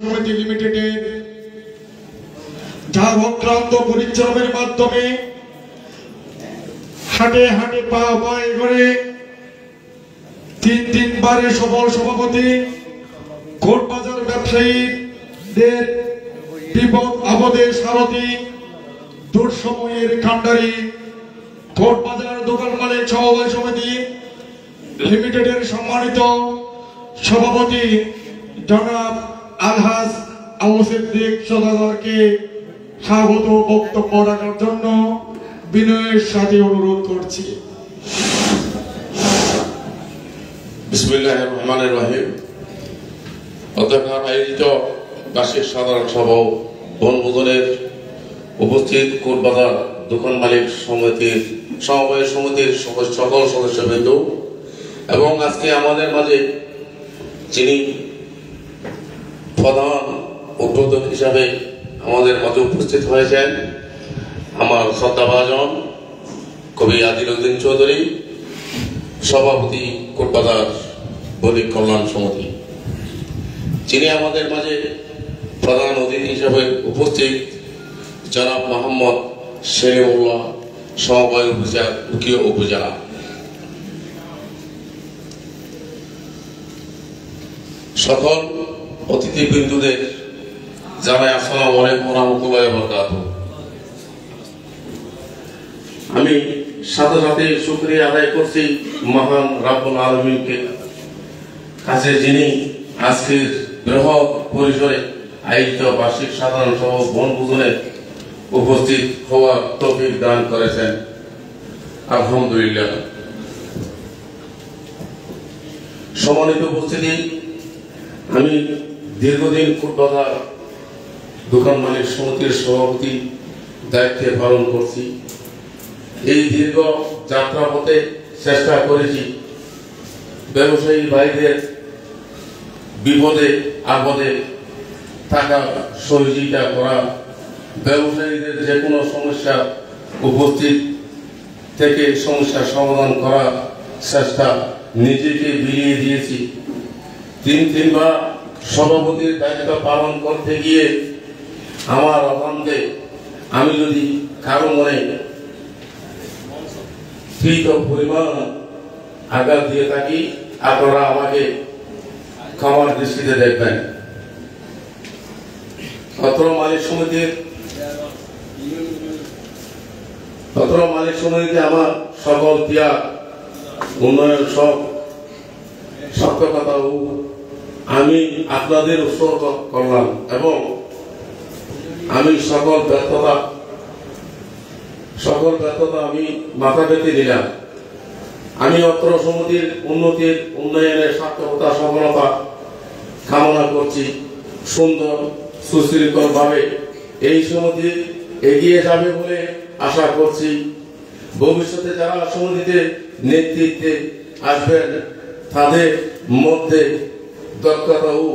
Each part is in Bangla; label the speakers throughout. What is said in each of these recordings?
Speaker 1: সমিতি লিমিটেডের যার অক্লান্ত পরিশ্রমের মাধ্যমে হাটে হাটে পা পায়ে করে তিনবারের সফল সভাপতি কোটবাজার ব্যবসায়ীদের বিপদ আপদের সারথি দুঃসময়ের কাণ্ডারি কোটবাজার দোকান মালিক সমবায় সমিতি লিমিটেডের সম্মানিত সভাপতি জনাব আলহাজ আবু সিদ্দিক সওদাগরকে স্বাগত বক্তব্য রাখার জন্য বিনয়ের সাথে অনুরোধ করছি।
Speaker 2: বিসমিল্লাহির রহমানির রহিম। অধ্যক্ষার আয়োজিত বার্ষিক সাধারণ সভা বনভোজনের উপস্থিত কোটবাজার দোকান মালিক সমিতির সমবায় সমিতির সকল সদস্যবৃন্দ এবং আজকে আমাদের মাঝে যিনি প্রধান উদ্বোধক হিসাবে আমাদের মাঝে উপস্থিত হয়েছেন আমার শ্রদ্ধাভাজন কবি আদিল উদ্দিন চৌধুরী, সভাপতি কোটবাজার বণিক কল্যাণ সমিতি, যিনি আমাদের মাঝে প্রধান অতিথি হিসাবে উপস্থিত জনাব মোহাম্মদ শেরিউল্লাহ, সমবায় উপজেলা, সকল অতিথিবৃন্দদের জানাই আসসালামু আলাইকুম ওয়া রাহমাতুল্লাহি ওয়া বারাকাতুহু। আমি সাথে সাথে শুকরিয়া আদায় করছি মহান রাব্বুল আলামিনকে কাছে, যিনি আজকের বৃহৎ পরিসরে আয়োজিত বার্ষিক সাধারণ সভা বনভোজনে উপস্থিত হওয়ার তৌফিক দান করেছেন। আলহামদুলিল্লাহ। সম্মানিত উপস্থিতি, আমি দীর্ঘদিন কোটবাজার দোকান মালিক সমিতির সভাপতি দায়িত্বে পালন করছি। এই দীর্ঘ যাত্রা পথে চেষ্টা করেছি ব্যবসায়ী ভাইদের বিপদে আপদে থাকা সহযোগিতা করা, ব্যবসায়ীদের যে কোনো সমস্যা উপস্থিত থেকে সমস্যার সমাধান করার চেষ্টা নিজেকে বিলিয়ে দিয়েছি। তিনবার সভাপতির দায়িত্ব পালন করতে গিয়ে আমার অজান্তে আমি যদি কারো মনে পরিমাণ আঘাত দিয়ে থাকি, আপনারা আমাকে ক্ষমার দৃষ্টিতে দেখবেন। অত্র মালিক সমিতিতে আমার সকল ত্যাগ উন্নয়ন সব সত্যকতা আমি আপনাদের উৎসর্গ করলাম এবং আমি সকল ব্যর্থতা আমি মাথা পেতে দিলাম। আমি অত্র সমিতির উন্নয়নের সার্থকতা সফলতা কামনা করছি। সুন্দর সুশৃঙ্খল ভাবে এই সমিতি এগিয়ে যাবে বলে আশা করছি। ভবিষ্যতে যারা সমিতিতে নেতৃত্বে আসবেন তাদের মধ্যে দক্ষতা ও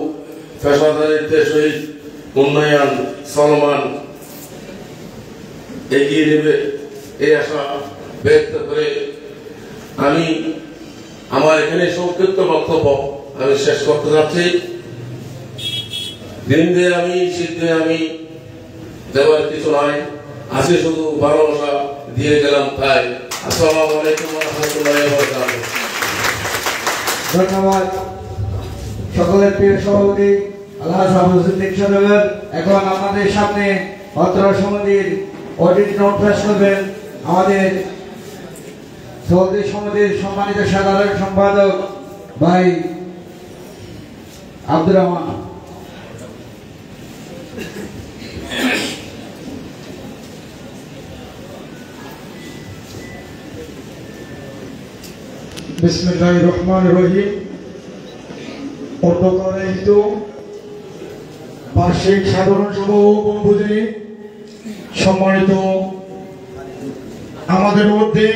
Speaker 2: পেশাদারিত্বের সহিত উন্নয়ন চলমান এগিয়ে নেবে এই আশা ব্যক্ত করে আমি আমার এখানে সংক্ষিপ্ত বক্তব্য আমি শেষ করতে যাচ্ছি। দিনে আমি সিদ্ধে আমি দেওয়ার কিছু নয়, আছে শুধু ভালোবাসা দিয়ে গেলাম তাই। আসসালামু আলাইকুম ওয়া রাহমাতুল্লাহি ওয়া বারাকাতুহু।
Speaker 3: ধন্যবাদ সকলের প্রিয় সভাপতি আলহাজ আবু সিদ্দিক সওদাগর। এখন আমাদের সামনে অত্র সমিতির অডিট নোট পেশ করবেন আমাদের সভাপতি সমিতির সম্মানিত সাধারণ সম্পাদক ভাই আব্দুর রহমান।
Speaker 1: বিসমিল্লাহির রহমানির রহিম। অর্থকরায়িত বার্ষিক সাধারণ সভা ও বনভোজনে সম্মানিত আমাদের মধ্যে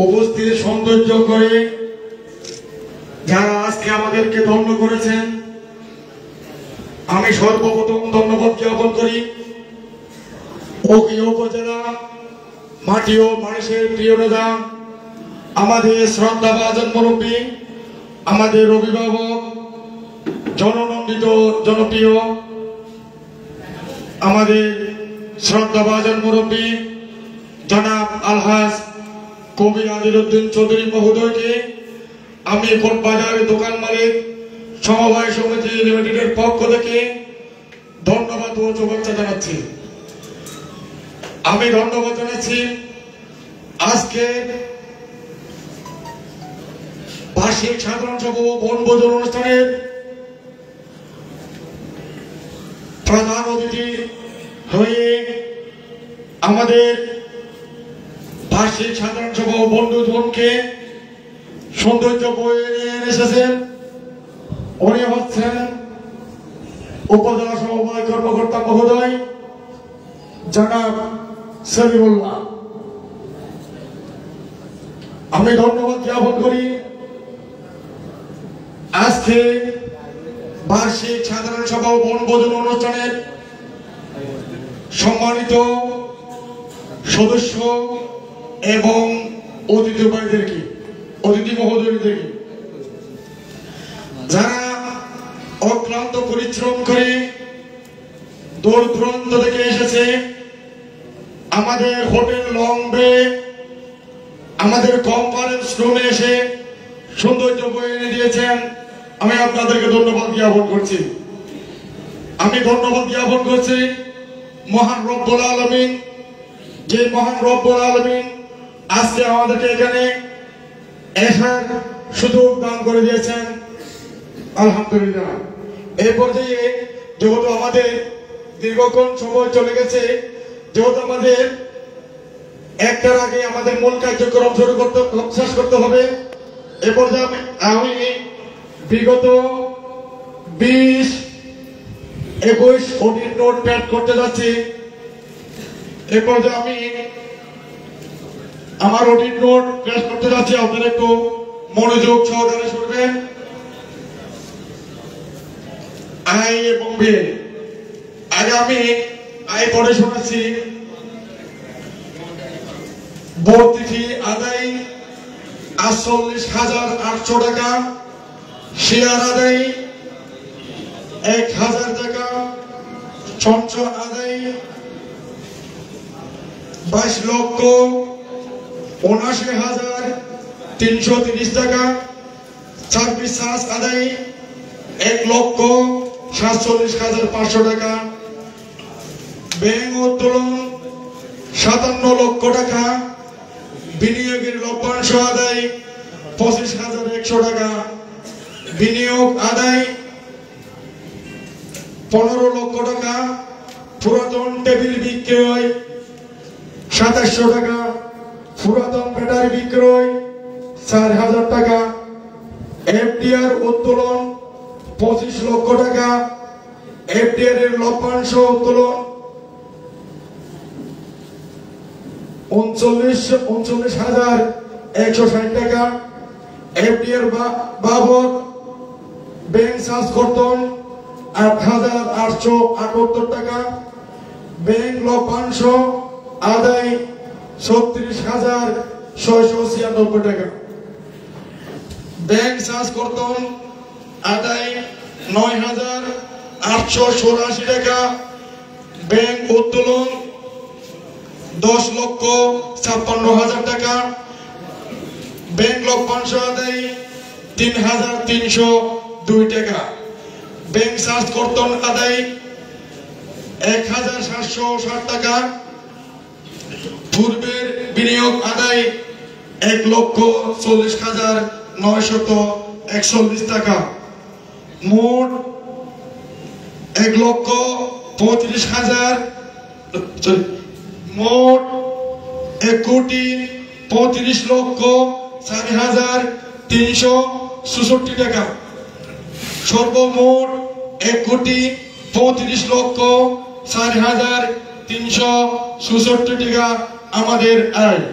Speaker 1: উপস্থিত সৌন্দর্য করে যারা আজকে আমাদেরকে ধন্য করেছেন, আমি সর্বপ্রথম ধন্যবাদ জ্ঞাপন করি ওকিয়া উপজেলা মাটি ও মানুষের প্রিয় নেতা আমাদের শ্রদ্ধাভাজন মুরব্বী, আমাদের অভিভাবক জননন্দিত জনপ্রিয় আমাদের শ্রদ্ধাভাজন মুরব্বী জনাব আলহাজ কবি আদিলউদ্দিন চৌধুরী মহোদয়কে আমি কোটবাজার দোকান মালিক সমবায় সমিতি লিমিটেডের পক্ষ থেকে ধন্যবাদ ও শুভেচ্ছা জানাচ্ছি। আমি ধন্যবাদ জানাচ্ছি আজকে বার্ষিক সাধারণ সভা ও বনভোজন অনুষ্ঠানের প্রধান অতিথি হয়ে আমাদের বার্ষিক সাধারণ সভা ও বনভোজনকে সৌন্দর্য বয়ে নিয়ে এসেছেন। উনি হচ্ছেন উপজেলা সমবায় কর্মকর্তা মহোদয় জনাব সলিমুল্লাহ। আমি ধন্যবাদ জ্ঞাপন করি আজকে বার্ষিক সাধারণ সভা ও বনভোজন অনুষ্ঠানের সম্মানিত সদস্য এবং অতিথি ভাইদেরকে, অতিথি মহোদয়দেরকে, যারা অক্লান্ত পরিশ্রম করে দূর দূরান্ত থেকে এসেছে আমাদের হোটেল লং বে, আমাদের কনফারেন্স রুমে এসে সৌন্দর্য বয়ে এনে দিয়েছেন। আমি আপনাদেরকে ধন্যবাদ জ্ঞাপন করছি। আমি ধন্যবাদ জ্ঞাপন করছি মহান রব্বুল আলামিন, যে মহান রব্বুল আলামিন আজকে আমাদেরকে এখানে আসার সুযোগ দান করে দিয়েছেন। আলহামদুলিল্লাহ। এই পর্যায়ে যেহেতু আমাদের দীর্ঘক্ষণ সময় চলে গেছে, যেহেতু আমাদের একটার আগে আমাদের মূল কার্যক্রম শেষ করতে হবে, এ পর্যায়ে আমি বিগত 20-21 অডিট নোট প্যাড করতে যাচ্ছি। এ পর্যায়ে আমি আমার অডিট নোট প্যাড করতে যাচ্ছি, আপনারা একটু মনোযোগ সহকারে শুনবেন। আয় এবং ব্যয়, আগে আমি আয় পরে শোনাচ্ছি। ভর্তি আদায় 48,800 টাকা, শেয়ার আদায় 1,000 টাকা, সঞ্চয় আদায় 22,79,330 টাকা, সার্ভিস চার্জ আদায় 1,47,500 টাকা, ব্যাংক উত্তোলন 57 লক্ষ টাকা, বিনিয়োগের লভ্যাংশ আদায় 25,100 টাকা, বিনিয়োগ আদায় 15 লক্ষ টাকা, পুরাতন টেবিল বিক্রয় 2700 টাকা, পুরাতন ব্যাটারি বিক্রয় 4,000 টাকা, এফডিআর উত্তোলন 25 লক্ষ টাকা, এফডিআর এর লভ্যাংশ উত্তোলন 39,160 টাকা, এফডিআর বাবদ ব্যাংক চার্জ কর্তন 8,878 টাকা, ব্যাংক লভ্যাংশ আদায় 36,696 টাকা, ব্যাংক চার্জ কর্তন আদায় 9,884 টাকা, ব্যাংক উত্তোলন 10,56,000 টাকা, ব্যাংক লভ্যাংশ আদায় 3,302 টাকা, ব্যাংক চার্জ কর্তন আদায় 1,760 টাকা, পূর্বের বিনিয়োগ আদায় 1,40,941 টাকা, মোট 1,35,000 মোট 1,35,04,366 টাকা, সর্বমোট 1,35,04,366 টাকা আমাদের আয়।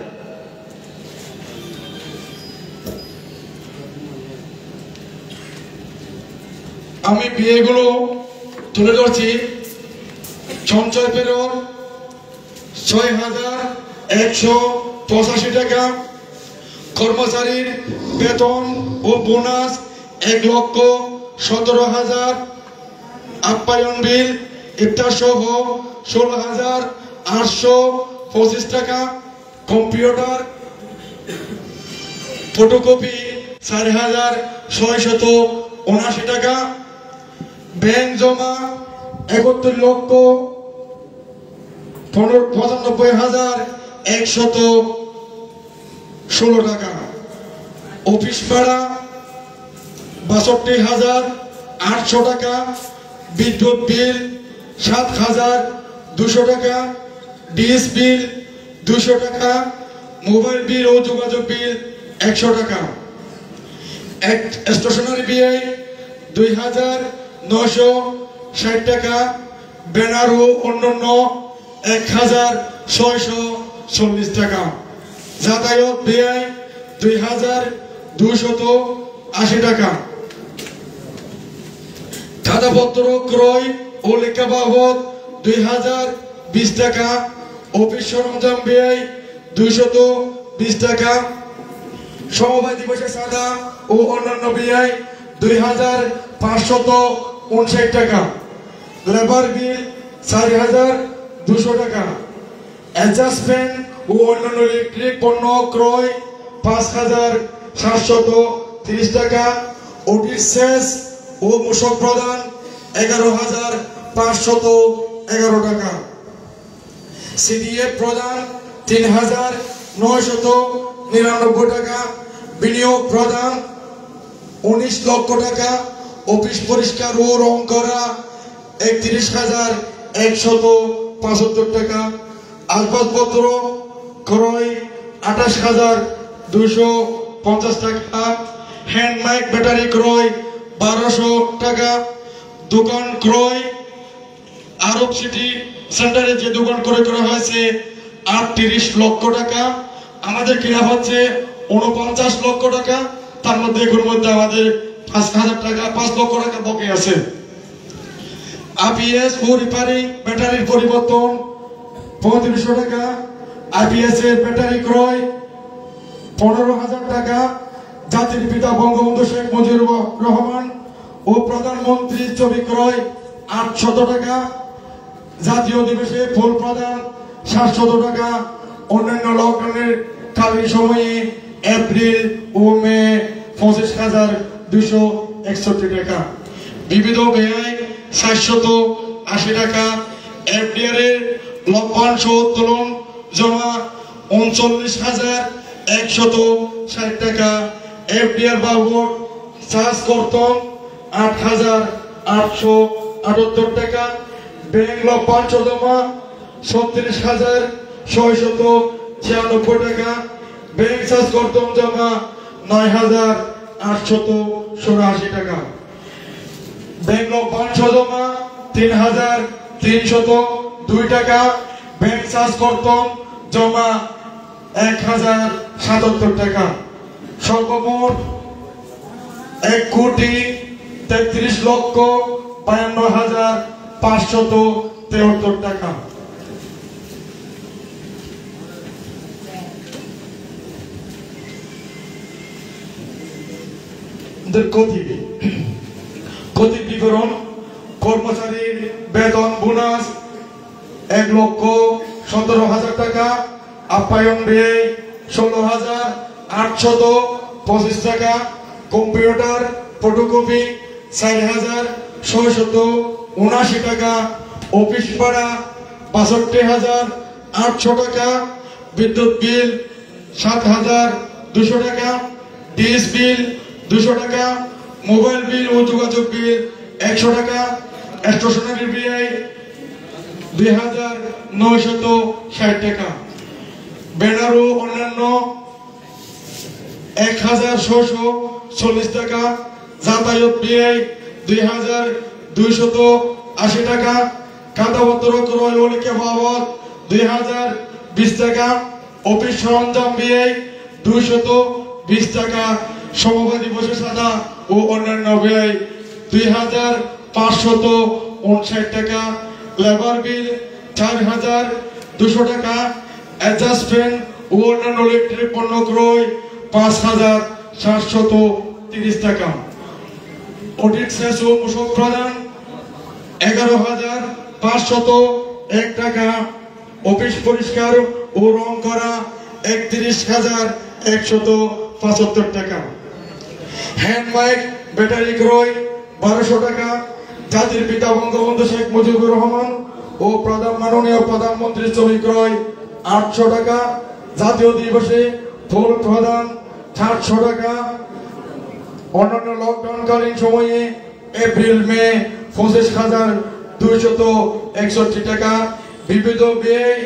Speaker 1: আমি বিয়েগুলো তুলে ধরছি। সঞ্চয় প্রেরণ 6,185 টাকা, কর্মচারীর বেতন ও বোনাস 1,17,000 আপ্যায়ন বিল ইফতার সহ 16,825 টাকা, কম্পিউটার ফটোকপি 4,679 টাকা, ব্যাংক জমা 71,95,116 টাকা, অফিস ভাড়া 62,800 টাকা, বিদ্যুৎ বিল 7,200 টাকা, ডিএস বিল 200 টাকা, মোবাইল বিল ও যোগাযোগ বিল 100 টাকা, স্টেশনারি ব্যয় 2,960 টাকা, ব্যানার ও অন্যান্য 1,640 টাকা, যাতায়াত ব্যয় 2,280 টাকা, খাতাপত্র ক্রয় ও লেখা বাবদ 2,020 টাকা, অফিস সরঞ্জাম ব্যয় 220 টাকা, সমবায় দিবসে চাঁদা ও অন্যান্য ব্যয় 2,559 টাকা, লেবার বিল 4,200 টাকা, অ্যাডজাস্টমেন্ট ও অন্যান্য ইলেকট্রিক পণ্য ক্রয় 5,730 টাকা, অডিট সেস ও মূসক প্রদান 11,511 টাকা, সিডিএফ প্রদান 3,999 টাকা, বিনিয়োগ প্রদান 19 লক্ষ টাকা, অফিস পরিষ্কার ও রং করা 31,175 টাকা, আসবাবপত্র ক্রয় 28,250 টাকা, হ্যান্ড মাইক ব্যাটারি ক্রয় 1,200 টাকা, দোকান ক্রয় আরব সিটি সেন্টারে যে দোকান ক্রয় করা হয়েছে 38 লক্ষ টাকা, আমাদের কিনা হচ্ছে 49 লক্ষ টাকা, তার মধ্যে এগুলোর মধ্যে আমাদের 5,000 টাকা 5 লক্ষ টাকা বাকি আছে। আইপিএস ও রিপেয়ারিং ব্যাটারির পরিবর্তন 3500 টাকা, আইপিএস এর ব্যাটারি ক্রয় 15,000 টাকা, জাতির পিতা বঙ্গবন্ধু শেখ মুজিবুর রহমান ও প্রধানমন্ত্রী ছবি ক্রয় 800 টাকা, জাতীয় দিবসে ফুল প্রদান 700 টাকা, অন্যান্য লকডাউনের কালীন সময়ে এপ্রিল ও মে 25,261 টাকা, বিবিধ ব্যয় 780 টাকা, এফডিআর এর লভ্যাংশ উত্তোলন জমা 39,160 টাকা, এফডিআর বাবদ চার্জ কর্তন 8,878 টাকা, ব্যাংক লভ্যাংশ জমা 36,696 টাকা, ব্যাংক চার্জ কর্তন জমা 9,887 টাকা, ব্যাংক লভ্যাংশ জমা 3,302 টাকা, ব্যাংক চার্জ কর্তন জমা 1,077 টাকা, সর্বমোট 1,33,52,573 টাকা। ক্ষতি বিবরণ: কর্মচারীর বেতন বোনাস 1,17,000 টাকা, আপ্যায়ন ব্যয় 16,825 টাকা, কম্পিউটার ফটোকপি 4,679 টাকা, অফিস ভাড়া 62,800 টাকা, বিদ্যুৎ বিল 7,200 টাকা, ডিএস বিল 200 টাকা, মোবাইল বিল ও যোগাযোগ বিল 100 টাকা, স্টেশনারি ব্যয় 2,960 টাকা, ব্যানার ও অন্যান্য 1,640 টাকা, যাতায়াত ব্যয় 2,280 টাকা, খাতাপত্র ক্রয় ও লেখা বাবদ 2,020 টাকা, অফিস সরঞ্জাম ব্যয় 220 টাকা, সমবায় দিবসে চাঁদা ও অন্যান্য ব্যয় 2,559 টাকা, লেবার বিল 4,200 টাকা, অ্যাডজাস্টমেন্ট ও অন্যান্য ইলেকট্রিক পণ্য ক্রয় 5,730 টাকা, অডিট সেস ও মূসক প্রদান 11,501 টাকা, অফিস পরিষ্কার ও রং করা 31,175 টাকা, হ্যান্ড মাইক ব্যাটারি ক্রয় 1200 টাকা, জাতির পিতা বঙ্গবন্ধু শেখ মুজিবুর রহমান ও মাননীয় প্রধানমন্ত্রীর ছবি ক্রয় 800 টাকা, জাতীয় দিবসে ফুল প্রদান 700 টাকা, অন্যান্য লকডাউনকালীন সময়ে এপ্রিল মে 25,261 টাকা, বিবিধ ব্যয়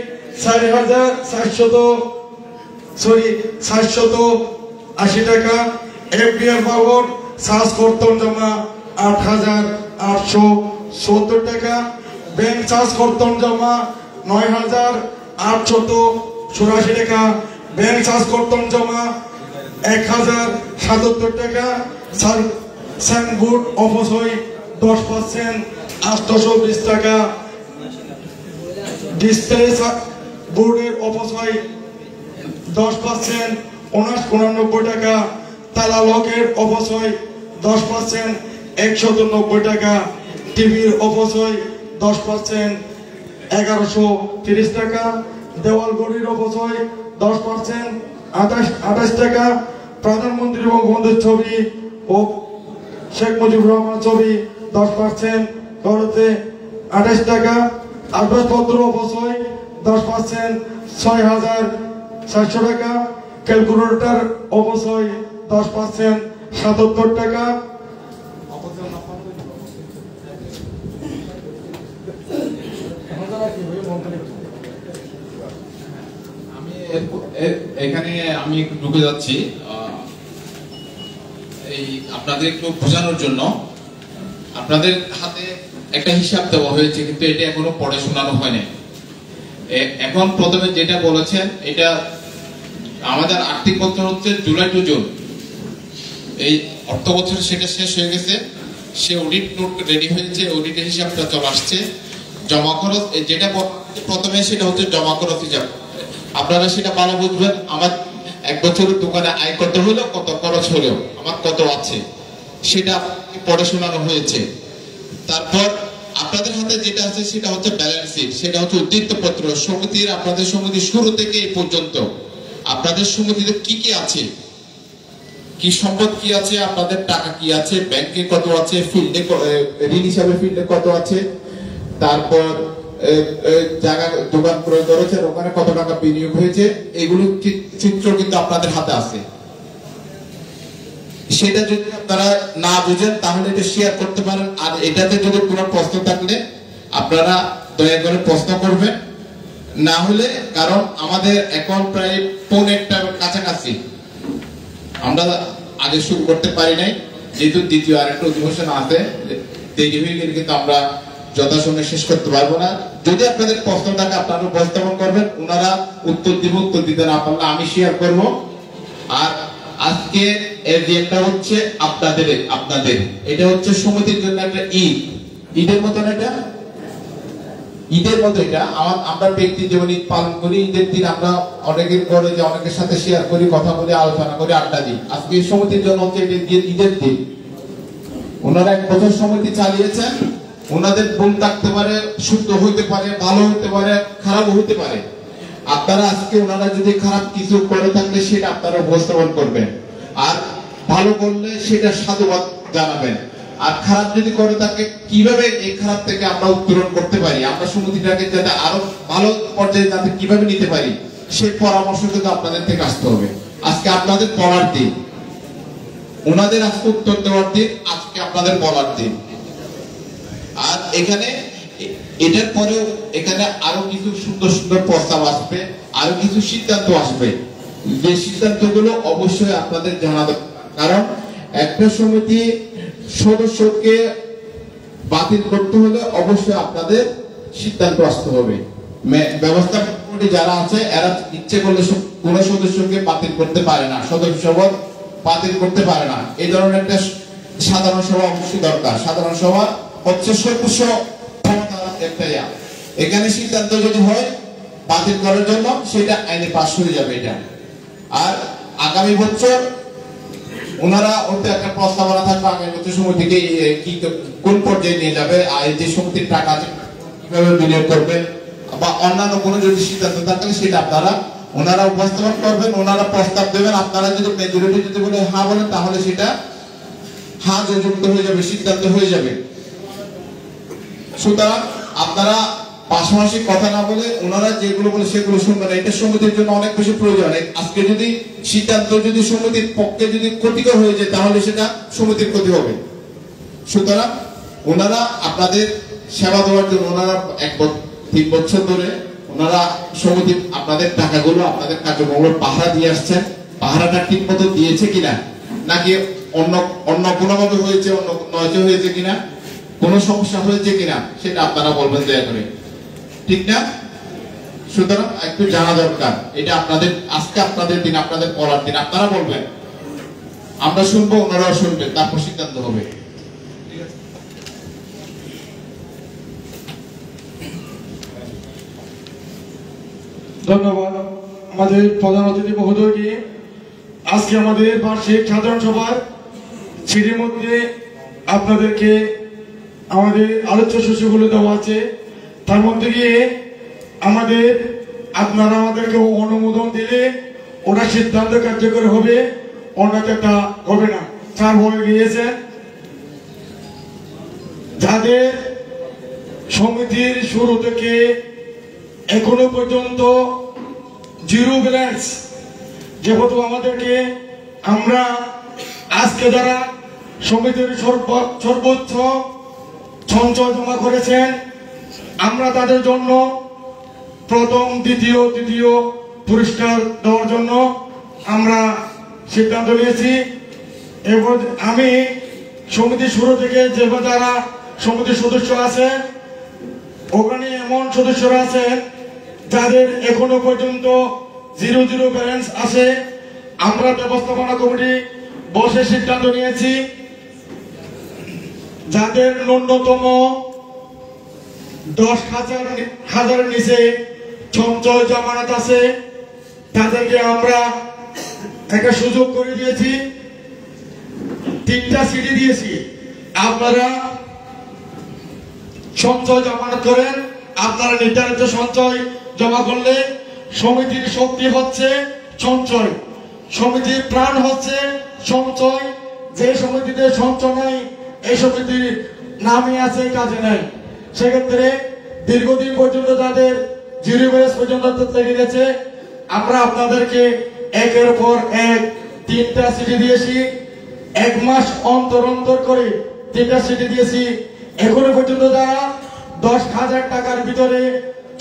Speaker 1: 4,780 টাকা, এফডিআর বাবদ সাজ কর্তন জমা 8,870 টাকা, ব্যাংক চার্জ কর্তন জমা 9,884 টাকা, ব্যাংক চার্জ কর্তন জমা 1,077 টাকা, সাইনবোর্ড অপচয় 10% 820 টাকা, ডিসপ্লে বোর্ডের অপচয় 10% 99 টাকা, তালা লকের অপচয় 10% 190 টাকা, টিভির অপচয় 10% 1130 টাকা, দেওয়াল ঘড়ির অপচয় 10% 28 টাকা, প্রধানমন্ত্রী বঙ্গবন্ধুর ছবি ও শেখ মুজিবুর রহমান ছবি 10% করতে 28 টাকা, আসবাবপত্র অপচয় 10% 6,700 টাকা, ক্যালকুলেটর অপচয় 10% 77 টাকা,
Speaker 4: এখানে আমি একটু ঢুকে যাচ্ছি এই আপনাদের একটু বোঝানোর জন্য। আপনাদের হাতে একটা হিসাব দেওয়া হয়েছে, কিন্তু এটা এখনো পড়ে শোনানো হয়নি। এখন প্রথমে যেটা বলেছেন, এটা আমাদের আর্থিক বছর হচ্ছে জুলাই টু জুন, এই অর্থ বছর সেটা শেষ হয়ে গেছে, সে অডিট নোট রেডি হয়েছে, অডিটের হিসাবটা চলে আসছে। জমা খরচ যেটা প্রথমে সেটা হচ্ছে জমা খরচ হিসাব, আপনারা সেটা ভালো বুঝবেন। আমার এক বছরের দোকানে আয় কত হলো, কত খরচ হলো, আমার কত আছে, সেটা পড়ে শোনানো হয়েছে। তারপর আপনাদের হাতে যেটা আছে সেটা হচ্ছে ব্যালেন্স শিট, সেটা হচ্ছে উদ্বৃত্তপত্র সমিতির। আপনাদের সমিতি শুরু থেকে এই পর্যন্ত আপনাদের সমিতিতে কি কি আছে, কি সম্পদ কি আছে, আপনাদের টাকা কি আছে, ব্যাংকে কত আছে, ফিল্ডে ঋণ হিসাবে ফিল্ডে কত আছে, তারপর জায়গা দোকান ক্রয় করেছেন ওখানে কত টাকা বিনিয়োগ হয়েছে, এগুলো চিত্র কিন্তু আপনাদের হাতে আছে। সেটা যদি আপনারা না বুঝেন তাহলে এটা শেয়ার করতে পারেন। আর এটাতে যদি কোনো প্রশ্ন থাকলে আপনারা দয়া করে প্রশ্ন করবেন, না হলে, কারণ আমাদের এখন প্রায় 1:15 কাছাকাছি, আমরা আগে শুরু করতে পারি নাই, যেহেতু দ্বিতীয় আরেকটা অধিবেশন আছে, দেরি হয়ে গেলে কিন্তু আমরা যথাসময়ে শেষ করতে পারবো না। যদি আপনাদের প্রশ্ন থাকে আপনারা উপস্থাপন করবেন, ওনারা উত্তর দিব, উত্তর দিতে না পারলে আমি শেয়ার করব। আর আজকে এজেন্ডা হচ্ছে আপনাদের এটা হচ্ছে সমিতির জন্য একটা ঈদের মতন, এটা ঈদের মতো। এটা আমরা ব্যক্তি জীবন ঈদ পালন করি, ঈদের দিন আমরা অনেকের ঘরে যে অনেকের সাথে শেয়ার করি, কথা বলি, আলোচনা করি, আড্ডা দিই। আজকে সমিতির জন্য হচ্ছে ঈদের দিন। ওনারা 1 বছর সমিতি চালিয়েছেন, ওনাদের ভুল থাকতে পারে, শুদ্ধ হইতে পারে, ভালো হইতে পারে, খারাপ হইতে পারে। আপনারা আজকে ওনারা যদি খারাপ কিছু করে থাকলে সেটা আপনারা উপস্থাপন করবেন, আর ভালো করলে সেটা সাধুবাদ জানাবেন। আর খারাপ যদি করে থাকে কিভাবে এই খারাপ থেকে আমরা উত্তরণ করতে পারি, আমরা সমিতিটাকে যাতে আরো ভালো পর্যায়ে যাতে কিভাবে নিতে পারি, সেই পরামর্শ কিন্তু আপনাদের থেকে আসতে হবে। আজকে আপনাদের বলার দিন, ওনাদের আজকে উত্তর দেওয়ার দিন, আজকে আপনাদের বলার দিন। আর এখানে এটার পরেও এখানে আরো কিছু সুন্দর সুন্দর প্রস্তাব আসবে, আরো কিছু সিদ্ধান্ত আসবে, যে সিদ্ধান্তগুলো অবশ্যই আপনাদের জানাতে, কারণ একটা সমিতি সদস্যকে বাতিল করতে হলে অবশ্যই আপনাদের সিদ্ধান্ত আসতে হবে। ব্যবস্থাপক কমিটি যারা আছে এরা ইচ্ছে করলে কোন সদস্যকে বাতিল করতে পারে না, সদস্য বাতিল করতে পারে না। এই ধরনের একটা সাধারণ সভা অবশ্যই দরকার। সাধারণ সভা হচ্ছে সর্বোচ্চ এখানে সিদ্ধান্ত যদি হয় বাতিল করার জন্য, সেটা আইনে পাস হয়ে যাবে এটা। আর আগামী বছর ওনারা ওতে একটা প্রস্তাবনা থাকবে আগামী বছর সমিতিকে কি কোন পর্যায়ে নিয়ে যাবে, আর যে সমিতির টাকা আছে কিভাবে বিনিয়োগ করবে বা অন্যান্য কোনো যদি সিদ্ধান্ত থাকলে সেটা আপনারা ওনারা উপস্থাপন করবেন, ওনারা প্রস্তাব দেবেন। আপনারা যদি মেজরিটি যদি বলে হ্যাঁ বলেন তাহলে সেটা হ্যাঁ যুক্ত হয়ে যাবে, সিদ্ধান্ত হয়ে যাবে। সুতরাং আপনারা পাশাপাশি কথা না বলে ওনারা যেগুলো বলে সেগুলো শুনবেন, এটা সমিতির জন্য অনেক বেশি প্রয়োজন। আজকে যদি সিদ্ধান্ত যদি সমিতির পক্ষে যদি ক্ষতিকর হয়ে যায় তাহলে সেটা সমিতির ক্ষতি হবে। সুতরাং ওনারা আপনাদের সেবা দেওয়ার জন্য ওনারা 3 বছর ধরে ওনারা সমিতি আপনাদের টাকাগুলো আপনাদের কার্যক্রমগুলো পাহারা দিয়ে আসছেন। পাহারাটা ঠিক মতো দিয়েছে কিনা, নাকি অন্য কোনোভাবে হয়েছে, অন্য নয়তো হয়েছে কিনা, কোনো সমস্যা হয়েছে কিনা সেটা আপনারা বলবেন দয়া করে, ঠিক না? সুতরাং একটু জানা দরকার। এটা আপনাদের আজকে আপনাদের দিন, আপনাদের পড়ার দিন, আপনারা বলবেন, আমরা শুনবো, ওনারাও শুনবেন, তারপর সিদ্ধান্ত হবে।
Speaker 1: ধন্যবাদ আমাদের প্রধান অতিথি মহোদয়কে। আজকে আমাদের বার্ষিক সাধারণ সভার সিঁড়ির মধ্যে আপনাদেরকে আমাদের আলোচ্য সূচিগুলো দেওয়া আছে, তার মধ্যে গিয়ে আপনারা আমাদেরকে অনুমোদন দিলে ওটা সিদ্ধান্ত কার্যকর হবে, অন্যথা তা হবে না। 4 বলে গিয়েছেন যাদের সমিতির শুরু থেকে এখনো পর্যন্ত জিরো ব্যালেন্স, যেহেতু আমরা আজকে যারা সমিতির সর্বোচ্চ সঞ্চয় জমা করেছেন, আমরা তাদের জন্য প্রথম দ্বিতীয় তৃতীয় পুরস্কার দেওয়ার জন্য আমরা সিদ্ধান্ত নিয়েছি। এবং আমি সমিতির শুরু থেকে যে যারা সমিতির সদস্য আছেন, ওখানে এমন সদস্যরা আছেন যাদের এখনো পর্যন্ত 0 ব্যালেন্স আছে। আমরা ব্যবস্থাপনা কমিটি বসে সিদ্ধান্ত নিয়েছি যাদের ন্যূনতম 10,000 নিচে সঞ্চয় জমানত আছে, তাদেরকে আমরা একটা সুযোগ করে দিয়েছি। 3টা সিডি দিয়েছি, আপনারা সঞ্চয় জমানত করেন। আপনারা নির্ধারিত সঞ্চয় জমা করলে সমিতির শক্তি হচ্ছে সঞ্চয়, সমিতির প্রাণ হচ্ছে সঞ্চয়। যে সমিতিতে সঞ্চয় নাই, এই সমিতির নামই আছে, কাজে নাই। সেক্ষেত্রে দীর্ঘদিন পর্যন্ত তাদের 0 ব্যালেন্স পর্যন্ত লেগে গেছে, আমরা আপনাদেরকে একের পর এক 3টা সিডি দিয়েছি। 1 মাস অন্তর করে 3টা সিডি দিয়েছি। এখনো পর্যন্ত যারা 10,000 টাকার ভিতরে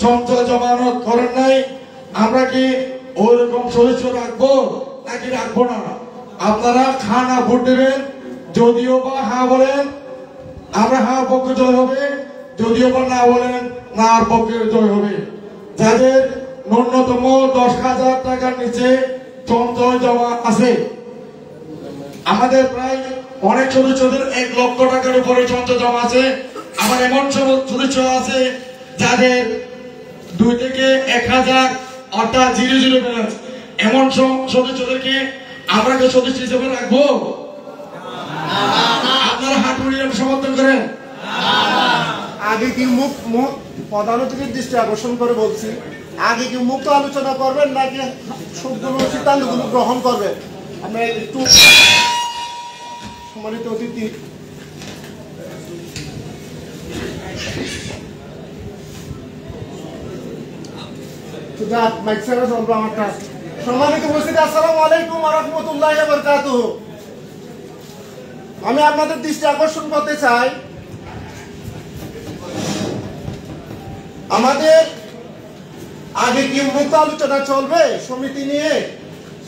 Speaker 1: সঞ্চয় জমানত করেন নাই, আমরা কি ওইরকম সদস্য রাখবো নাকি রাখবো না? আপনারা খানা ভোট দেবেন। যদিও বা হ্যাঁ বলেন, আমরা হ্যাঁ পক্ষে জয় হবে, যদিও বা না বলেন না পক্ষে জয় হবে। যাদের ন্যূনতম 10,000 টাকার নিচে সঞ্চয় জমা আছে, আমাদের প্রায় অনেক সদস্যদের 1 লক্ষ টাকার উপরে সঞ্চয় জমা আছে। আবার এমন সদস্য আছে যাদের 2 থেকে 1,000 অর্থাৎ 0 ব্যালেন্স। এমন সদস্যদেরকে আমরা কি সদস্য হিসেবে রাখবো? আপনারা হাত উড়িয়ে সমর্থন করেন।
Speaker 5: আগে কি প্রধান অতিথির দৃষ্টি আকর্ষণ করে বলছি, আগে কি মুক্ত আলোচনা করবেন নাকি সবগুলো সিদ্ধান্তগুলো গ্রহণ করবেন? আমরা একটু সম্মানিত অতিথি, সম্মানিত উপস্থিতি, আসসালামু আলাইকুম ওয়া রাহমাতুল্লাহি ওয়া বারাকাতুহু। আমি আপনাদের দৃষ্টি আকর্ষণ করতে চাই, আমাদের আগে কি মুক্ত আলোচনা চলবে সমিতি নিয়ে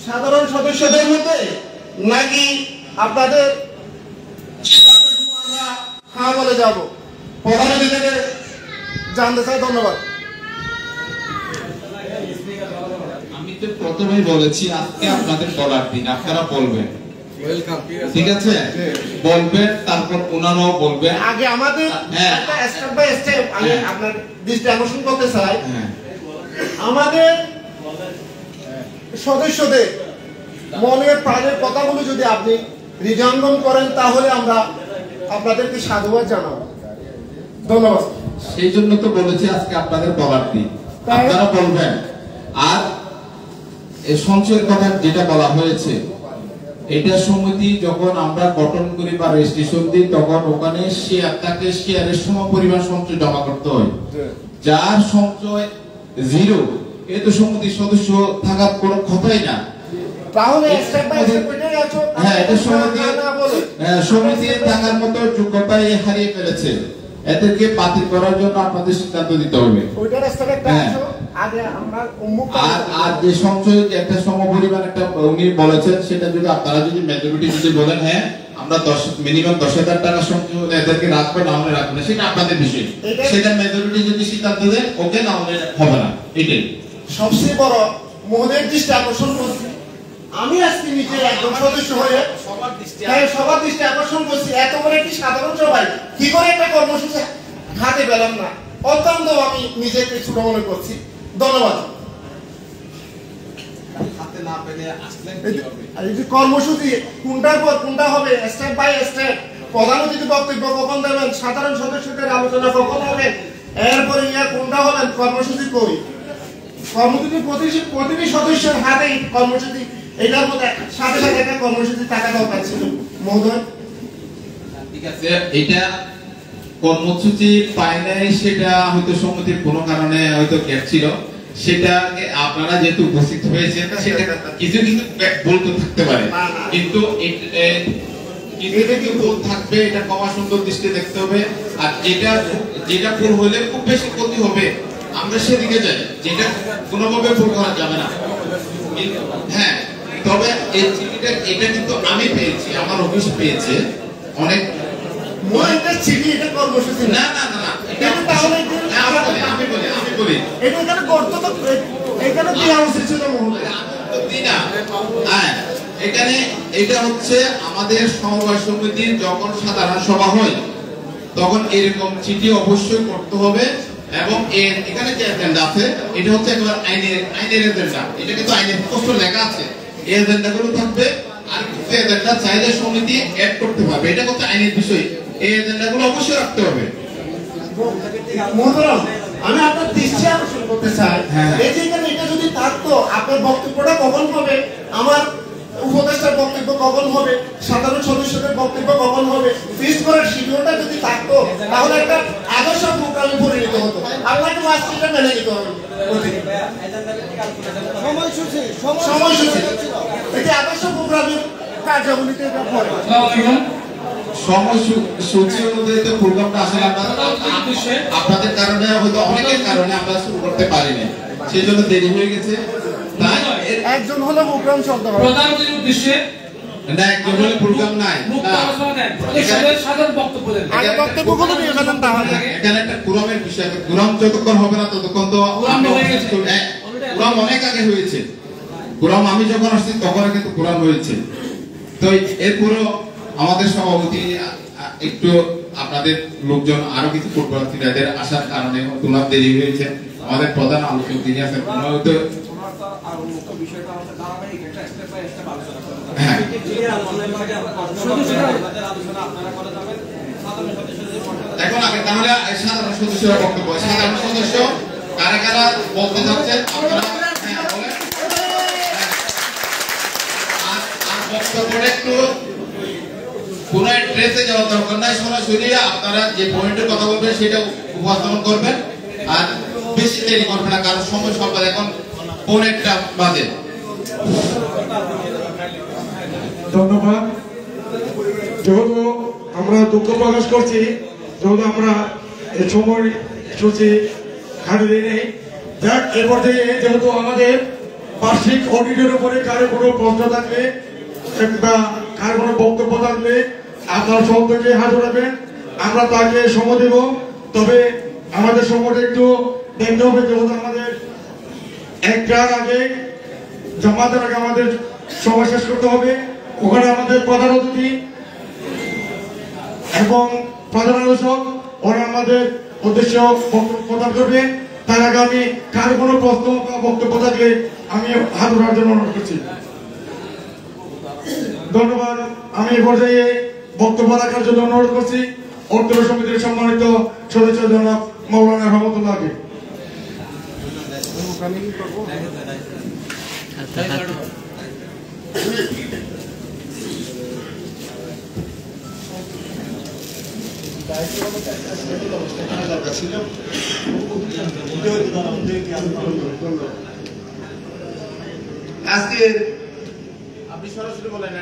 Speaker 5: সাধারণ সদস্যদের মধ্যে, নাকি আপনাদের আমরা হ্যাঁ বলে যাব? প্রধান অতিথিকে জানতে চাই। ধন্যবাদ।
Speaker 4: আমি তো প্রথমেই বলেছি আজকে আপনাদের বলার দিন, আপনারা বলবেন, ঠিক আছে? বলবেন, তারপর ওনারাও বলবেন।
Speaker 5: আগে আমাদের স্টেপ বাই স্টেপ আমি আপনার দৃষ্টি আকর্ষণ করতে চাই, আমাদের সদস্যদের মনের প্রাণের কথাগুলো যদি আপনি হৃদয়ঙ্গম করেন তাহলে আমরা আপনাদেরকে সাধুবাদ জানাবো। ধন্যবাদ।
Speaker 4: সেই জন্য তো বলেছি আজকে আপনাদের বলার দিন, আপনারা বলবেন। আর এই সঞ্চয়ের কথা যেটা বলা হয়েছে, এটা সমিতি যখন আমরা গঠন করি বা রেজিস্ট্রেশন দিই তখন ওখানে তাকে শেয়ারের সমপরিমাণ সঞ্চয় জমা করতে হয়। যার সঞ্চয় জিরো, এ তো সমিতির সদস্য থাকার কোনো কথাই না।
Speaker 5: তাহলে স্টেপ বাই স্টেপ এটাই আছে।
Speaker 4: হ্যাঁ, এটা সমিতি থাকার মতো যোগ্যতা হারিয়ে ফেলেছে। এদেরকে বাতিল করার জন্য আপনাদের সিদ্ধান্ত দিতে হবে।
Speaker 5: ওইটার স্টেপ একটা আছে। আগে আমরা উন্মুক্ত
Speaker 4: আর যে সঞ্চয় একটা সমপরিমাণ একটা উনি বলেছেন, সেটা যদি আপনারা যদি মেজরিটি যদি বলেন হ্যাঁ আমরা মিনিমাম 10,000 টাকা সঞ্চয় এদেরকে রাখবে, না হলে রাখবে না, সেটা আপনাদের বিষয়। সেটা মেজরিটি যদি সিদ্ধান্ত দেয় ওকে, না হলে হবে না। এটাই
Speaker 5: সবচেয়ে বড় মহোদয়ের দৃষ্টি আকর্ষণ করছি। আমি আজকে নিজে একজন সদস্য হয়ে সবার দৃষ্টি আকর্ষণ করছি। এত বড় একটি সাধারণ সভায় কি করে একটা কর্মসূচি হাতে পেলাম না, অত্যন্ত আমি নিজেকে ছোট মনে করছি। ধন্যবাদ। এই যে কর্মসূচি কোনটার পর কোনটা হবে, স্টেপ বাই স্টেপ, প্রধান অতিথি বক্তব্য কখন দেবেন, সাধারণ সদস্যদের আলোচনা কখন হবে, এরপরে কোনটা হবেন, কর্মসূচি কই, কর্মসূচি প্রতিটি সদস্যের হাতেই কর্মসূচি, এটার মধ্যে সাথে সাথে একটা কর্মসূচি থাকা দরকার ছিল মহোদয়।
Speaker 4: ঠিক আছে, এটা কর্মসূচি পাই নাই, সেটা হয়তো সমিতির কোনো কারণে হয়তো গ্যাপ ছিল, সেটাকে আপনারা যেহেতু উপস্থিত হয়েছে সেটা কিছু কিছু বলতে থাকতে পারে, কিন্তু এটা ভুল থাকবে, এটা কমা সুন্দর দৃষ্টি দেখতে হবে। আর যেটা ভুল হলে খুব বেশি ক্ষতি হবে আমরা সেদিকে যাই, যেটা কোনোভাবে ভুল করা যাবে না। হ্যাঁ, তবে এই চিঠিটা এটা কিন্তু আমি পেয়েছি, আমার অফিস পেয়েছে অনেক
Speaker 5: চিঠি। এটা কর্মসূচি
Speaker 4: না না না না, এটা
Speaker 5: তাহলে
Speaker 4: আমি বলি
Speaker 5: এটা এখানে করতে তো এখানে দেওয়া উচিত ছিল মহোদয়।
Speaker 4: হ্যাঁ, এখানে এটা হচ্ছে আমাদের সমবায় সমিতির যখন সাধারণ সভা হয় তখন এরকম চিঠি অবশ্যই করতে হবে। এবং এখানে যে এজেন্ডা আছে এটা হচ্ছে একবার আইনের এজেন্ডা, এটা কিন্তু আইনের স্পষ্ট লেখা আছে, এই এজেন্ডা গুলো থাকবে। আর কিছু এজেন্ডা চাইলে সমিতি অ্যাড করতে পারবে, এটা হচ্ছে আইনের বিষয়, এই এজেন্ডা গুলো অবশ্যই রাখতে হবে।
Speaker 5: মহোদয়, আমি আপনার দৃষ্টি আকর্ষণ করতে চাই, এই যে এখানে এটা যদি থাকতো, আপনার বক্তব্যটা কখন হবে, আমার উপদেষ্টার বক্তব্য কখন হবে, সাধারণ সদস্যদের বক্তব্য কখন হবে, ফিক্স করার শিডিউলটা যদি থাকতো তাহলে একটা আদর্শ প্রোগ্রামে পরিণত হতো। আপনাকে মাস্টারটা মেনে নিতে হবে। সময়সূচি এটি আদর্শ প্রোগ্রামের কার্যাবলীতে এটা পড়ে।
Speaker 4: সময়সূচি অনুযায়ী তো প্রোগ্রামটা আসলে আপনাদের কারণে হয়তো অনেকের কারণে আমরা শুরু করতে পারিনি, সেই জন্য দেরি হয়ে গেছে।
Speaker 5: একজন হলো প্রোগ্রাম চলতে হবে,
Speaker 6: প্রধান উদ্দেশ্যে
Speaker 4: না একজন হলে প্রোগ্রাম নাই,
Speaker 6: মুক্ত আলোচনা দেন, সাধারণ বক্তব্য দেন,
Speaker 5: আগে বক্তব্যগুলো দিয়ে ফেলেন। তাহলে
Speaker 4: এখানে একটা কুরামের বিষয়, কুরাম যতক্ষণ হবে না ততক্ষণ তো কুরাম অনেক আগে হয়েছে। কুরাম আমি যখন আসছি তখন কিন্তু কুরাম হয়েছে। তো এরপরও আমাদের সভাপতি একটু আপনাদের লোকজন আরো কিছু ফুটবলারদের আসার কারণে কুরাম দেরি হয়েছে। আমাদের প্রধান আলোচক তিনি আছেন, হয়তো এখন আগে তাহলে সাধারণ সদস্যরা বক্তব্য, সাধারণ সদস্য কারা কারা বলতে যাচ্ছেন আপনারা বলেন। আর বক্তব্যটা একটু কোন ড্রেসে যাওয়ার দরকার নাই, সরাসরি আপনারা যে পয়েন্টের কথা বলবেন সেটা উপস্থাপন করবেন, আর বেশি দেরি করবেন না, কারণ সময় স্বল্প, এখন 1:15 বাজে।
Speaker 1: ধন্যবাদ। যেহেতু আমরা দুঃখ প্রকাশ করছি, যেহেতু আমরা এই সময়সূচি হাতে দিই নেই, যাক এরপর থেকে যেহেতু আমাদের বার্ষিক অডিটের উপরে কারো কোনো প্রশ্ন থাকলে বা কারো কোনো বক্তব্য থাকলে আপনারা সব থেকে হাত উঠাবেন, আমরা তাকে সময় দেব। তবে আমাদের সময়টা একটু দেখতে হবে, যেহেতু আমাদের একটার আগে জামাতের আগে আমাদের সময় শেষ করতে হবে। ওখানে আমাদের প্রধান অতিথি এবং প্রধান আলোচক ওরা আমাদের উদ্দেশ্য প্রদান করবে। তার আগে আমি কার কোনো প্রশ্ন বা বক্তব্য থাকলে আমি হাত উঠার জন্য অনুরোধ করছি। ধন্যবাদ। আমি এই পর্যায়ে বক্তব্য রাখার জন্য অনুরোধ করছি অর্থ সমিতির সম্মানিত সদস্য জনাব মৌলানা রহমতুল্লাহকে।
Speaker 5: আজকে আপনি সরাসরি বলেন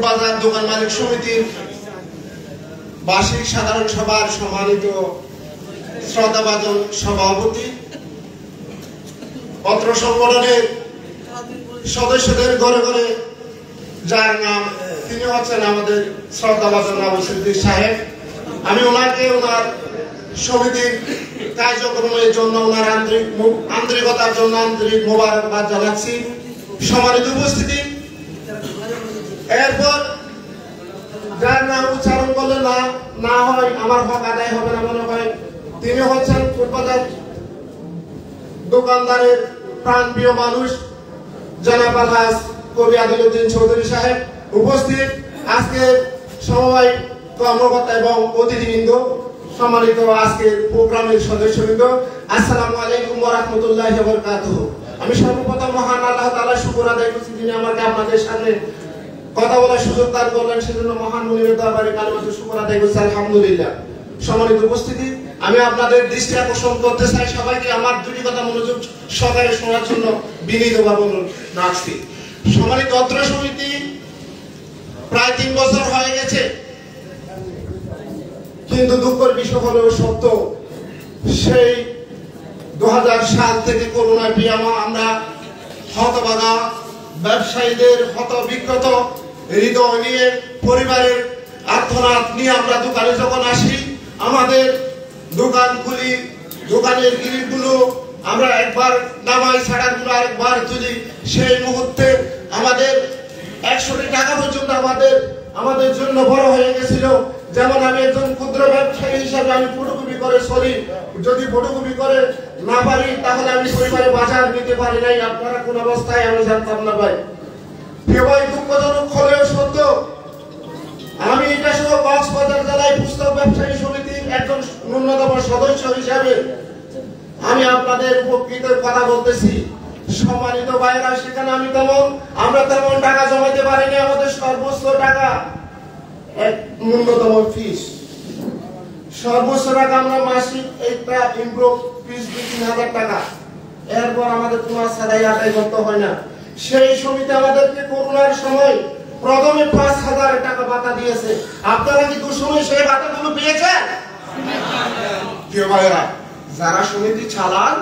Speaker 5: বাজার দোকান মালিক সমিতির বার্ষিক সাধারণ সভার সম্মানিত শ্রদ্ধাভাজন সভাপতি, পত্র সংগঠনের সদস্যদের ঘরে ঘরে যার নাম, তিনি হচ্ছেন আমাদের শ্রদ্ধাভাজন আবু সিদ্দিক সাহেব। আমি ওনাকে ওনার সমিতির কার্যক্রমের জন্য ওনার আন্তরিকতার জন্য আন্তরিক মোবারকবাদ জানাচ্ছি। সম্মানিত উপস্থিতি, এরপর যার নাম উচ্চারণ করলে না হয় আমার হক আদায় হবে না মনে হয়, তিনি হচ্ছেন ফুটবাজার দোকানদারের প্রাণপ্রিয় মানুষ জনাব আলহাজ কবি আদিলউদ্দিন চৌধুরী সাহেব। উপস্থিত আজকে সমবায় কর্মকর্তা এবং অতিথিবৃন্দ, সম্মানিত আজকের প্রোগ্রামের সদস্যবৃন্দ, আসসালামু আলাইকুম ওয়া রাহমাতুল্লাহি ওয়া বারাকাতুহু। আমি সর্বপ্রথম মহান আল্লাহ তাআলার শুকর আদায় করছি, যিনি আমাকে আপনাদের সামনে কথা বলার সুযোগ দান করলেন, সেজন্য মহান মুনিবের দরবারে কালিমাতুর শুকর আদায় করছি আলহামদুলিল্লাহ। সম্মানিত উপস্থিতি, আমি আপনাদের দৃষ্টি আকর্ষণ করতে চাই সবাইকে আমার দুটি কথা মনোযোগ সহকারে শোনার জন্য বিনীতভাবে অনুরোধ রাখছি। সম্মানিত অত্র সমিতি প্রায় 3 বছর হয়ে গেছে, কিন্তু দুঃখের বিষয় হলেও সত্য, সেই 2000 সাল থেকে করোনায় আমরা হতভাগা ব্যবসায়ীদের হতবিক্ষত হৃদয় নিয়ে, পরিবারের আর্তনাদ নিয়ে আমরা দোকানে যখন আসি, আমাদের দোকান খুলি, দোকানের গিরিগুলো আমরা একবার নামাই, ছাড়াগুলো আরেকবার তুলি, সেই মুহূর্তে আমাদের 100 টাকা পর্যন্ত আমাদের জন্য বড় হয়ে গেছিল। যেমন আমি একজন ক্ষুদ্র ব্যবসায়ী হিসাবে আমি ফটোকপি করে চলি, যদি ফটোকপি করে না পারি তাহলে আমি পরিবারে বাজার নিতে পারি নাই, আপনারা কোন অবস্থায় আমি জানতাম না ভাই। কেবল দুঃখজনক হলেও সত্য, আমি এটা সহ কক্সবাজার জেলায় পুস্তক ব্যবসায়ী সমিতির একজন ন্যূনতম সদস্য হিসাবে আমি আপনাদের উপকৃতের কথা বলতেছি। সম্মানিত ভাইরা, সেখানে আমরা তেমন টাকা জমাতে পারিনি, আমাদের সর্বোচ্চ টাকা ন্যূনতম ফিস, সর্বোচ্চ টাকা আমরা মাসিক একটা ইমপ্রুভ ফিস 3,000 টাকা, এরপর আমাদের তোমার সাদাই আদায় করতে হয় না। সেই সমিতি আমাদেরকে করোনার সময় প্রথমে 5,000 টাকা ভাতা দিয়েছে। আপনারা কি দুসময় সেই ভাতাগুলো পেয়েছেন? প্রিয় ভাইরা, যারা সমিতি চালান,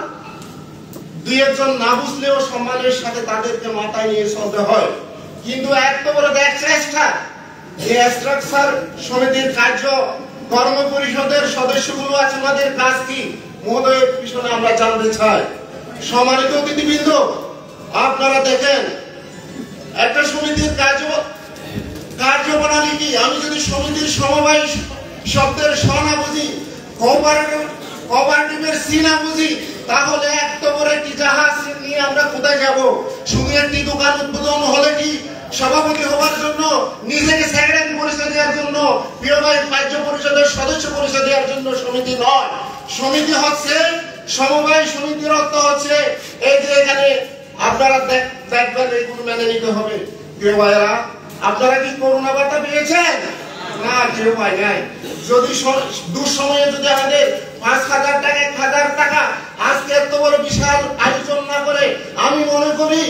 Speaker 5: দুই একজন না বুঝলেও সম্মানের সাথে তাদেরকে মাথায় নিয়ে চলতে হয়, কিন্তু এত বড় চেষ্টা, এই স্ট্রাকচার সমিতির কার্য কর্ম পরিষদের সদস্যগুলো আছে, আমাদের কাজ কি মহোদয়ের পিছনে আমরা জানতে চাই। সম্মানিত অতিথিবৃন্দ, আপনারা দেখেন একটা সমিতির কার্যপ্রণালী কি। আমি যদি সমিতির সমবায় শব্দের স না বুঝি, কোঅপারেটিভের সি না বুঝি, তাহলে এত বড় একটি জাহাজ নিয়ে আমরা কোথায় যাব? শুধু একটি দোকান উদ্বোধন হলে কি সভাপতি হওয়ার জন্য, নিজেকে সেক্রেটারি পরিচয় দেওয়ার জন্য, প্রিয় ভাই কার্য পরিষদের সদস্য পরিচয় দেওয়ার জন্য সমিতি নয়। সমিতি হচ্ছে সমবায় সমিতির অর্থ হচ্ছে এই যে এখানে আপনারা দেখবেন, এইগুলো মেনে নিতে হবে। প্রিয় ভাইরা, আপনারা কি করোনা ভাতা পেয়েছেন? না, কেউ পায় নাই। যদি দুঃসময়ে যদি আমাদের 5,000 টাকা 1,000 টাকা আজকে এত বড় বিশাল আয়োজন না করে, আমি মনে করি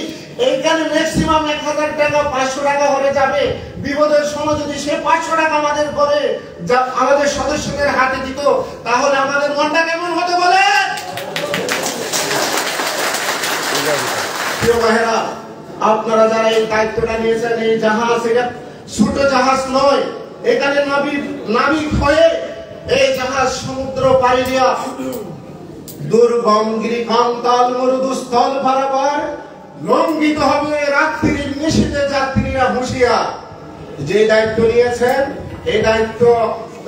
Speaker 5: এইখানে ম্যাক্সিমাম 1,000 টাকা 500 টাকা হয়ে যাবে। বিপদের সময় যদি সে 500 টাকা আমাদের করে আমাদের সদস্যদের হাতে দিত, তাহলে আমাদের মনটা কেমন হতে বলে? প্রিয় ভাইরা, আপনারা যারা এই দায়িত্বটা নিয়েছেন, এই জাহাজ এটা ছোট জাহাজ নয়, এখানে নাবিক হয়ে এই জাহাজ সমুদ্র পাড়ি দিয়া দুর্গম গিরিকান্তল মরুদুস্থল বরাবর লঙ্ঘিত হবে রাত্রির নিশীথে যাত্রীরা হুঁশিয়ার। যে দায়িত্ব নিয়েছেন, এই দায়িত্ব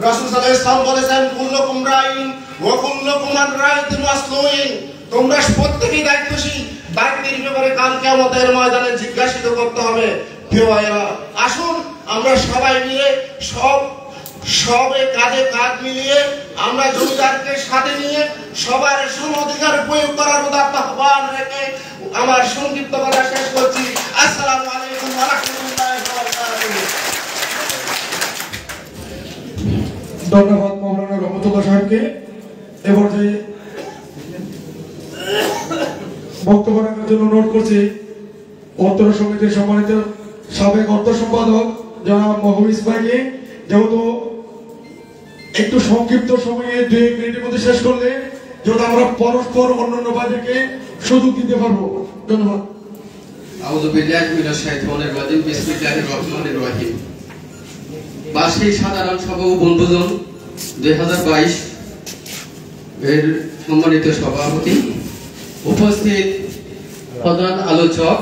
Speaker 5: রাসূল সাল্লাল্লাহু আলাইহি ওয়াসাল্লাম বলেছেন, কুল্লুকুম রাইন ওয়া কুল্লুকুম রাইতুন মাসনুইন, তোমরা প্রত্যেকেই দায়িত্বশীল, বাকির ব্যাপারে কাল কিয়ামতের ময়দানে জিজ্ঞাসিত করতে হবে। প্রিয় ভাইরা, আসুন আমরা সবাই মিলে সবে কাঁধে কাঁধ মিলিয়ে আমরা জমিদারকে সাথে নিয়ে সবার সম অধিকার প্রয়োগ করার উদাত্ত আহ্বান রেখে আমার সংক্ষিপ্ত কথা শেষ করছি। আসসালামু আলাইকুম ওয়া রাহমাতুল্লাহি ওয়া বারাকাতুহু।
Speaker 1: ধন্যবাদ মৌলানা রহমতুল্লাহ সাহেবকে। এবার যে বক্তব্য রাখার জন্য নোট করছি অত্র সমিতির সম্মানিত সাবেক অর্থ সম্পাদক জনাব মহবুব ভাইকে। যেহেতু একটু সংক্ষিপ্ত সময়ে 2 মিনিটের মধ্যে শেষ করলে যেহেতু আমরা পরস্পর অন্যান্য বাজেটকে সুযোগ দিতে পারবো। ধন্যবাদ।
Speaker 7: আউযু বিল্লাহি মিনাশ শাইতানির রাজিম। বিসমিল্লাহির রহমানির রহিম। বার্ষিক সাধারণ সভা ও বনভোজন 2022 এর সম্মানিত সভাপতি, উপস্থিত প্রধান আলোচক,